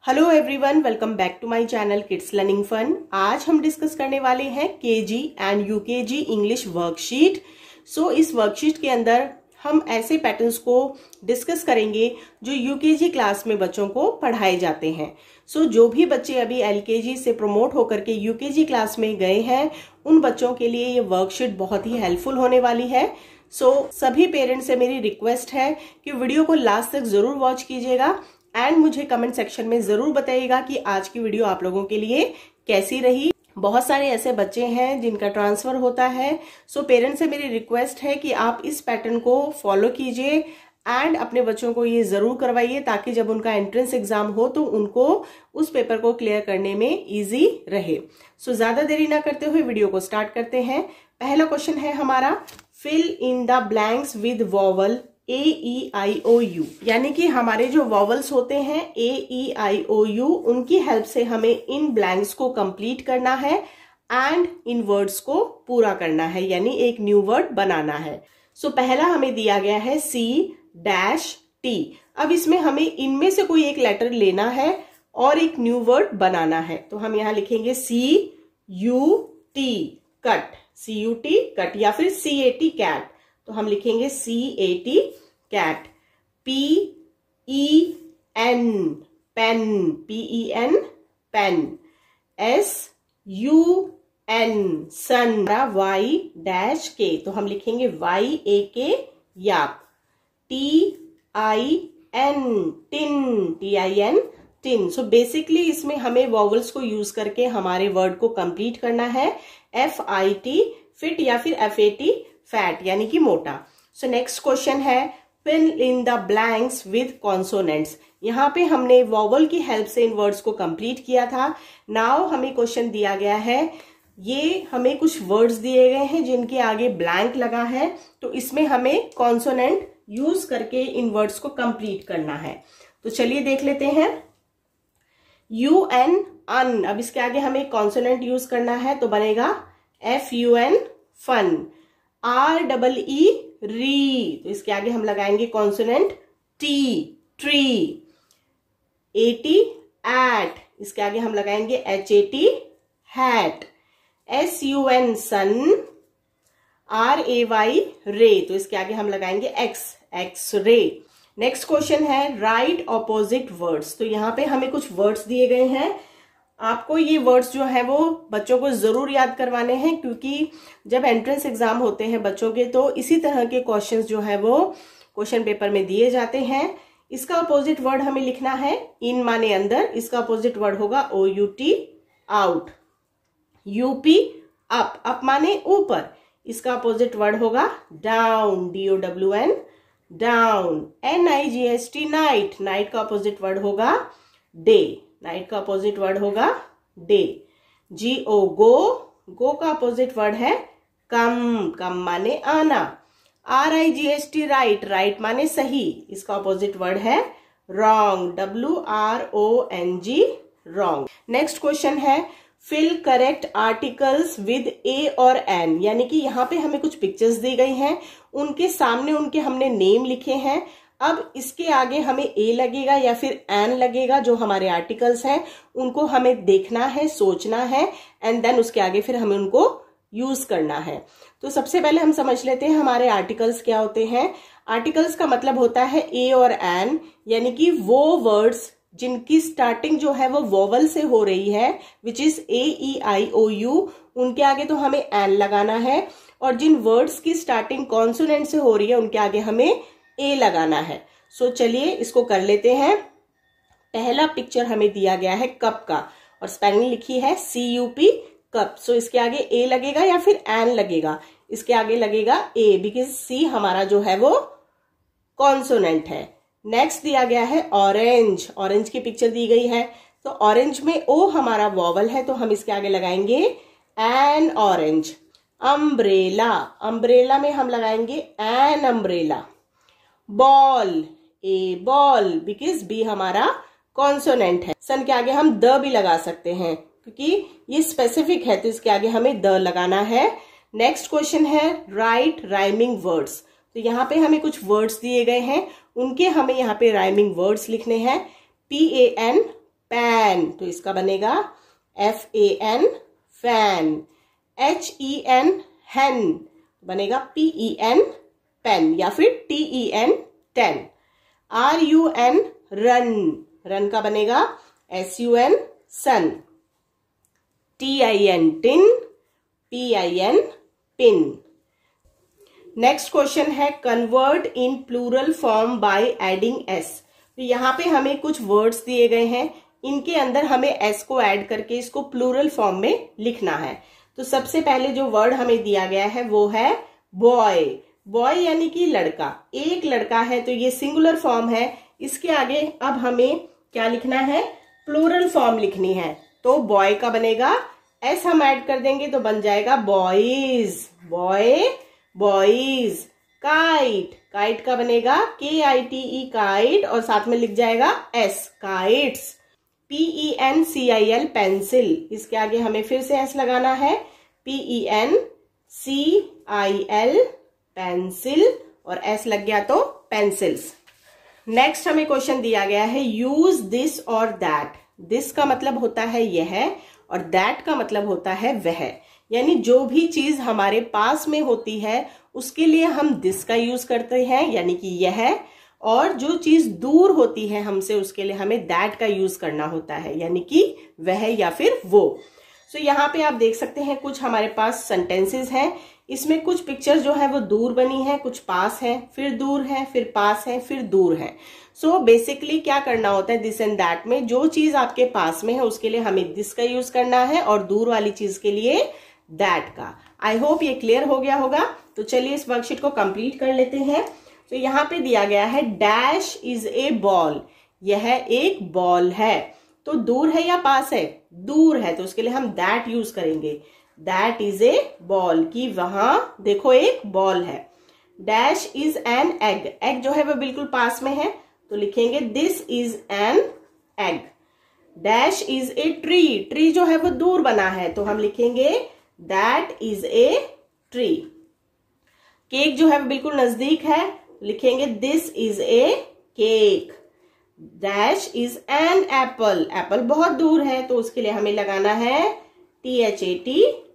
Hello everyone, welcome back to my channel kids learning fun. आज हम discuss करने वाले हैं KG and UKG English worksheet. इस वर्कशीट के अंदर हम ऐसे पैटर्न्स को डिस्कस करेंगे जो यूकेजी क्लास में बच्चों को पढ़ाए जाते हैं। जो भी बच्चे अभी एलकेजी से प्रमोट होकर के यूकेजी क्लास में गए हैं उन बच्चों के लिए ये वर्कशीट बहुत ही हेल्पफुल होने वाली है। सभी पेरेंट्स से मेरी रिक्वेस्ट है कि वीडियो को लास्ट तक जरूर वॉच कीजिएगा एंड मुझे कमेंट सेक्शन में जरूर बताइएगा कि आज की वीडियो आप लोगों के लिए कैसी रही। बहुत सारे ऐसे बच्चे हैं जिनका ट्रांसफर होता है। पेरेंट्स से मेरी रिक्वेस्ट है कि आप इस पैटर्न को फॉलो कीजिए एंड अपने बच्चों को ये जरूर करवाइए ताकि जब उनका एंट्रेंस एग्जाम हो तो उनको उस पेपर को क्लियर करने में इजी रहे। ज्यादा देरी ना करते हुए वीडियो को स्टार्ट करते हैं। पहला क्वेश्चन है हमारा, fill in the blanks with vowel AEIOU, यानी कि हमारे जो वॉवल्स होते हैं AEIOU उनकी हेल्प से हमें इन ब्लैंक्स को कंप्लीट करना है एंड इन वर्ड्स को पूरा करना है, यानी एक न्यू वर्ड बनाना है। पहला हमें दिया गया है C-T। अब इसमें हमें इनमें से कोई एक लेटर लेना है और एक न्यू वर्ड बनाना है। तो हम यहां लिखेंगे CUT कट, CUT कट, या फिर CAT कैट। तो हम लिखेंगे CAT cat. PEN pen, PEN pen. SUN sun, Y-K, तो हम लिखेंगे YAK yak. TIN tin, TIN tin. Basically इसमें हमें वॉवल्स को यूज करके हमारे वर्ड को कंप्लीट करना है। FIT फिट या फिर FAT फैट, यानी कि मोटा। नेक्स्ट क्वेश्चन है, fill in the blanks with consonants. यहाँ पे हमने वॉवल की हेल्प से इन वर्ड्स को कंप्लीट किया था। नाउ हमें क्वेश्चन दिया गया है, ये हमें कुछ वर्ड्स दिए गए हैं जिनके आगे ब्लैंक लगा है, तो इसमें हमें कॉन्सोनेंट यूज करके इन वर्ड्स को कंप्लीट करना है। तो चलिए देख लेते हैं। UN अन, अब इसके आगे हमें कॉन्सोनेंट यूज करना है तो बनेगा FUN फन। REE री, तो इसके आगे हम लगाएंगे consonant T tree. AT at, इसके आगे हम लगाएंगे HAT hat. SUN sun. RAY ray, तो इसके आगे हम लगाएंगे एक्स रे। नेक्स्ट क्वेश्चन है, राइट ऑपोजिट वर्ड्स। तो यहाँ पे हमें कुछ वर्ड्स दिए गए हैं। आपको ये वर्ड्स जो है वो बच्चों को जरूर याद करवाने हैं, क्योंकि जब एंट्रेंस एग्जाम होते हैं बच्चों के तो इसी तरह के क्वेश्चंस जो है वो क्वेश्चन पेपर में दिए जाते हैं। इसका अपोजिट वर्ड हमें लिखना है। इन माने अंदर, इसका अपोजिट वर्ड होगा OUT आउट। UP अप माने ऊपर, इसका अपोजिट वर्ड होगा down, DOWN down. NIGHT night, night का अपोजिट वर्ड होगा डे, नाइट का अपोजिट वर्ड होगा डे। GO गो का अपोजिट वर्ड है कम माने आना। RIGHT राइट, राइट माने सही, इसका अपोजिट वर्ड है wrong, WRONG wrong. Next question है, fill correct articles with A और N, यानी कि यहाँ पे हमें कुछ पिक्चर्स दी गई हैं, उनके सामने उनके हमने नेम लिखे हैं। अब इसके आगे हमें A लगेगा या फिर N लगेगा, जो हमारे आर्टिकल्स हैं उनको हमें देखना है, सोचना है एंड देन उसके आगे फिर हमें उनको यूज करना है। तो सबसे पहले हम समझ लेते हैं हमारे आर्टिकल्स क्या होते हैं। आर्टिकल्स का मतलब होता है A और N, यानी कि वो वर्ड्स जिनकी स्टार्टिंग जो है वो वोवल से हो रही है, विच इज AEIOU, उनके आगे तो हमें N लगाना है, और जिन वर्ड्स की स्टार्टिंग कॉन्सोनेंट से हो रही है उनके आगे हमें A लगाना है। चलिए इसको कर लेते हैं। पहला पिक्चर हमें दिया गया है कप का और स्पेलिंग लिखी है CUP कप। इसके आगे A लगेगा या फिर N लगेगा? इसके आगे लगेगा A, बिकॉज C हमारा जो है वो कॉन्सोनेंट है। नेक्स्ट दिया गया है ऑरेंज, ऑरेंज की पिक्चर दी गई है, तो ऑरेंज में O हमारा वॉवल है तो हम इसके आगे लगाएंगे एन ऑरेंज। अम्ब्रेला, अम्ब्रेला में हम लगाएंगे an umbrella. Ball, A ball, because B हमारा कॉन्सोनेंट है। सन के आगे हम द भी लगा सकते हैं क्योंकि ये स्पेसिफिक है, तो इसके आगे हमें द लगाना है। नेक्स्ट क्वेश्चन है राइट राइमिंग वर्ड्स। तो यहाँ पे हमें कुछ वर्ड्स दिए गए हैं, उनके हमें यहाँ पे राइमिंग वर्ड्स लिखने हैं। PAN पैन, तो इसका बनेगा FAN फैन। HEN hen बनेगा PEN पेन या फिर TEN ten. RUN run, run का बनेगा SUN sun. TIN tin, PIN pin. Next question है convert in plural form by adding S। तो यहाँ पे हमें कुछ वर्ड्स दिए गए हैं, इनके अंदर हमें S को ऐड करके इसको प्लूरल फॉर्म में लिखना है। तो सबसे पहले जो वर्ड हमें दिया गया है वो है बॉय। बॉय यानी कि लड़का, एक लड़का है तो ये सिंगुलर फॉर्म है। इसके आगे अब हमें क्या लिखना है, प्लूरल फॉर्म लिखनी है। तो बॉय का बनेगा S हम ऐड कर देंगे तो बन जाएगा boys, boy boys. Kite, kite का बनेगा KITE काइट और साथ में लिख जाएगा S काइट्स। PENCIL पेंसिल, इसके आगे हमें फिर से S लगाना है, PENCIL पेंसिल और S लग गया तो पेंसिल्स। नेक्स्ट हमें क्वेश्चन दिया गया है यूज दिस और दैट। दिस का मतलब होता है यह और दैट का मतलब होता है वह, यानी जो भी चीज हमारे पास में होती है उसके लिए हम दिस का यूज करते हैं यानी कि यह, और जो चीज दूर होती है हमसे उसके लिए हमें दैट का यूज करना होता है यानी कि वह या फिर वो। तो यहाँ पे आप देख सकते हैं कुछ हमारे पास सेंटेंसेस हैं, इसमें कुछ पिक्चर जो है वो दूर बनी है, कुछ पास है, फिर दूर है, फिर पास है, फिर दूर है। सो बेसिकली क्या करना होता है दिस एंड दैट में, जो चीज आपके पास में है उसके लिए हमें दिस का यूज करना है और दूर वाली चीज के लिए दैट का। आई होप ये क्लियर हो गया होगा। तो चलिए इस वर्कशीट को कंप्लीट कर लेते हैं। तो यहाँ पे दिया गया है डैश इज ए बॉल, यह एक बॉल है। तो दूर है या पास है, दूर है, तो उसके लिए हम दैट यूज करेंगे। दैट इज ए बॉल, की वहां देखो एक बॉल है। Dash is an egg, egg जो है वो बिल्कुल पास में है तो लिखेंगे this is an egg. Dash is a tree, tree जो है वो दूर बना है तो हम लिखेंगे that is a tree. Cake जो है वो बिल्कुल नजदीक है, लिखेंगे this is a cake. Dash is an apple, Apple बहुत दूर है तो उसके लिए हमें लगाना है THAT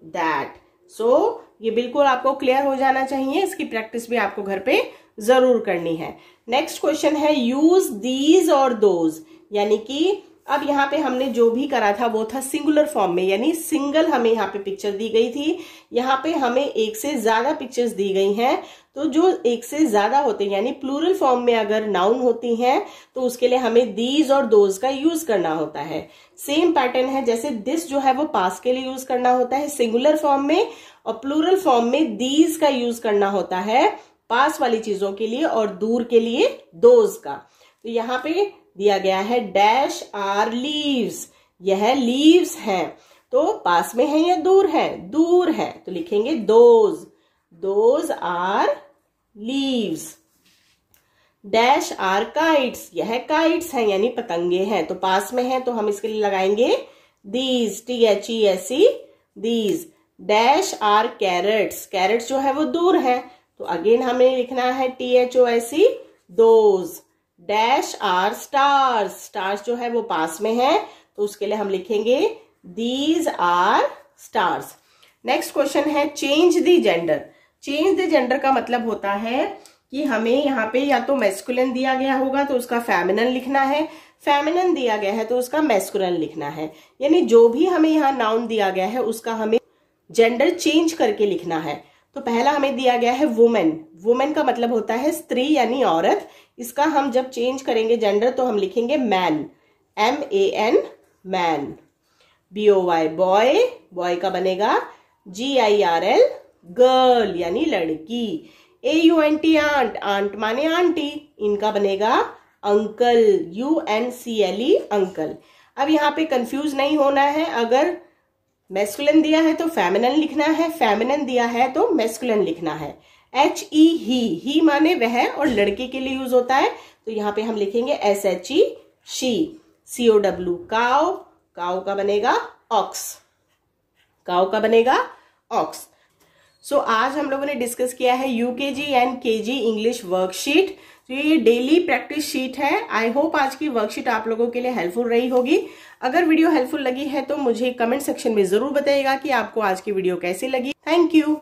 दैट। सो ये बिल्कुल आपको क्लियर हो जाना चाहिए, इसकी प्रैक्टिस भी आपको घर पे जरूर करनी है। नेक्स्ट क्वेश्चन है यूज दीज और दोज, यानी कि अब यहाँ पे हमने जो भी करा था वो था सिंगुलर फॉर्म में, यानी सिंगल हमें यहाँ पे पिक्चर दी गई थी। यहाँ पे हमें एक से ज्यादा पिक्चर्स दी गई हैं, तो जो एक से ज्यादा होते हैं यानी प्लूरल फॉर्म में अगर नाउन होती हैं तो उसके लिए हमें दीज और दोज का यूज करना होता है। सेम पैटर्न है, जैसे दिस जो है वो पास के लिए यूज करना होता है सिंगुलर फॉर्म में, और प्लूरल फॉर्म में दीज का यूज करना होता है पास वाली चीजों के लिए और दूर के लिए दोज का। तो यहाँ पे दिया गया है डैश आर लीव्स, यह लीव्स हैं, तो पास में है या दूर है, दूर है, तो लिखेंगे those, those are leaves. Dash are kites, यह काइट्स हैं यानी पतंगे हैं, तो पास में है तो हम इसके लिए लगाएंगे these, THESE these. Dash are carrots, carrots जो है वो दूर है तो अगेन हमें लिखना है THOSE those. Dash are stars, stars जो है वो पास में है तो उसके लिए हम लिखेंगे these are stars. Next question है change the gender. Change the gender का मतलब होता है कि हमें यहाँ पे या तो मैस्कुलिन दिया गया होगा तो उसका फेमिनिन लिखना है, फेमिनिन दिया गया है तो उसका मैस्कुलिन लिखना है, यानी जो भी हमें यहाँ नाउन दिया गया है उसका हमें जेंडर चेंज करके लिखना है। तो पहला हमें दिया गया है वुमेन, वुमेन का मतलब होता है स्त्री यानी औरत, इसका हम जब चेंज करेंगे जेंडर तो हम लिखेंगे man, MAN man. BOY boy, boy का बनेगा GIRL गर्ल यानी लड़की। AUNT आंट, आंट माने आंटी, इनका बनेगा अंकल, UNCLE अंकल। अब यहाँ पे कंफ्यूज नहीं होना है, अगर मैस्कुलिन दिया है तो फेमिनिन लिखना है, फेमिनिन दिया है तो मैस्कुलिन लिखना है। HE ही माने वह और लड़के के लिए यूज होता है तो यहाँ पे हम लिखेंगे SHE she. COW cow, cow का बनेगा ऑक्स, काउ का बनेगा ऑक्स। सो आज हम लोगों ने डिस्कस किया है UKG and KG English worksheet. तो ये डेली प्रैक्टिस शीट है। आई होप आज की वर्कशीट आप लोगों के लिए हेल्पफुल रही होगी। अगर वीडियो हेल्पफुल लगी है तो मुझे कमेंट सेक्शन में जरूर बताइएगा कि आपको आज की वीडियो कैसी लगी। Thank you.